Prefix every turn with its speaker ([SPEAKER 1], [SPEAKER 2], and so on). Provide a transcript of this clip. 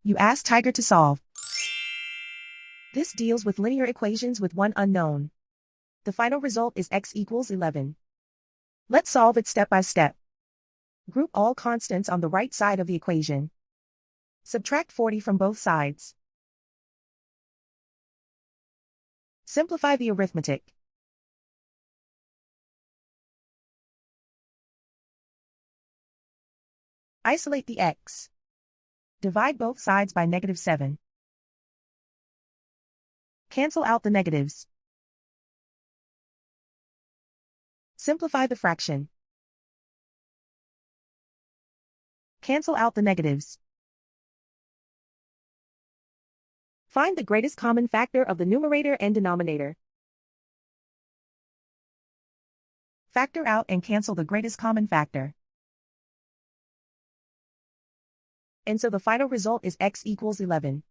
[SPEAKER 1] You ask Tiger to solve. This deals with linear equations with one unknown. The final result is x equals 11. Let's solve it step by step. Group all constants on the right side of the equation. Subtract 40 from both sides. Simplify the arithmetic. Isolate the x. Divide both sides by -7. Cancel out the negatives. Simplify the fraction. Cancel out the negatives. Find the greatest common factor of the numerator and denominator. Factor out and cancel the greatest common factor. And so the final result is x equals 11.